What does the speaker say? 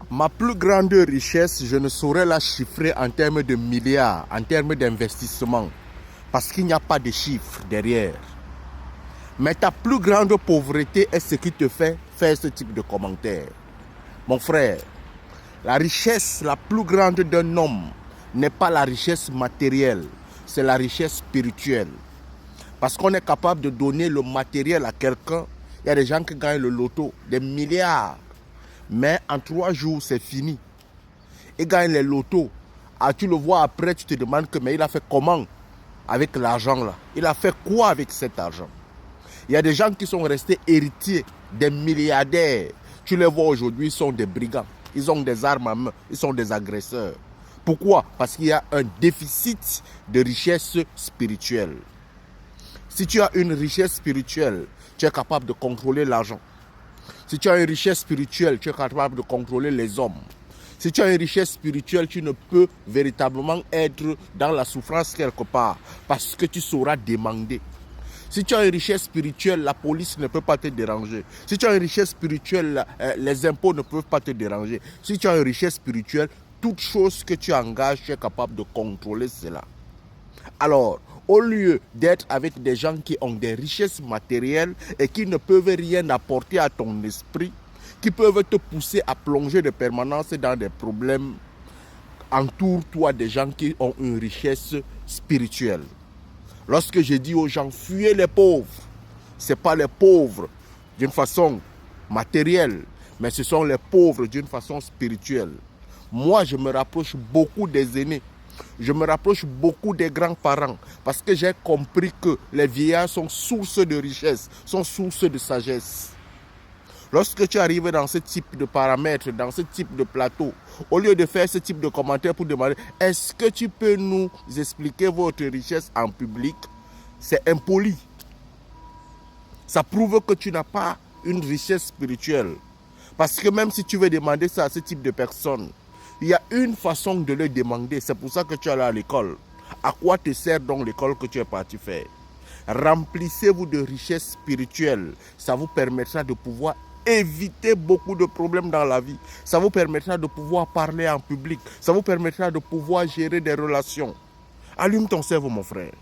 Ma plus grande richesse, je ne saurais la chiffrer en termes de milliards, en termes d'investissement, parce qu'il n'y a pas de chiffres derrière. Mais ta plus grande pauvreté est ce qui te fait faire ce type de commentaire. Mon frère, la richesse la plus grande d'un homme n'est pas la richesse matérielle, c'est la richesse spirituelle. Parce qu'on est capable de donner le matériel à quelqu'un. Il y a des gens qui gagnent le loto, des milliards. Mais en 3 jours, c'est fini. Ils gagnent les lotos. Ah, tu le vois après, tu te demandes que, mais il a fait comment avec l'argent là? Il a fait quoi avec cet argent? Il y a des gens qui sont restés héritiers, des milliardaires. Tu les vois aujourd'hui, ils sont des brigands. Ils ont des armes à main, ils sont des agresseurs. Pourquoi? Parce qu'il y a un déficit de richesse spirituelle. Si tu as une richesse spirituelle, tu es capable de contrôler l'argent. Si tu as une richesse spirituelle, tu es capable de contrôler les hommes. Si tu as une richesse spirituelle, tu ne peux véritablement être dans la souffrance quelque part parce que tu sauras demander. Si tu as une richesse spirituelle, la police ne peut pas te déranger. Si tu as une richesse spirituelle, les impôts ne peuvent pas te déranger. Si tu as une richesse spirituelle, toute chose que tu engages, tu es capable de contrôler cela. Alors, au lieu d'être avec des gens qui ont des richesses matérielles et qui ne peuvent rien apporter à ton esprit, qui peuvent te pousser à plonger de permanence dans des problèmes, entoure-toi des gens qui ont une richesse spirituelle. Lorsque je dis aux gens, fuyez les pauvres, ce n'est pas les pauvres d'une façon matérielle, mais ce sont les pauvres d'une façon spirituelle. Moi, je me rapproche beaucoup des aînés. Je me rapproche beaucoup des grands-parents parce que j'ai compris que les vieillards sont source de richesse, sont source de sagesse. Lorsque tu arrives dans ce type de paramètres, dans ce type de plateau, au lieu de faire ce type de commentaires pour demander « Est-ce que tu peux nous expliquer votre richesse en public ?» C'est impoli. Ça prouve que tu n'as pas une richesse spirituelle. Parce que même si tu veux demander ça à ce type de personnes, il y a une façon de le demander. C'est pour ça que tu es allé à l'école. À quoi te sert donc l'école que tu es parti faire? Remplissez-vous de richesses spirituelles. Ça vous permettra de pouvoir éviter beaucoup de problèmes dans la vie. Ça vous permettra de pouvoir parler en public. Ça vous permettra de pouvoir gérer des relations. Allume ton cerveau, mon frère.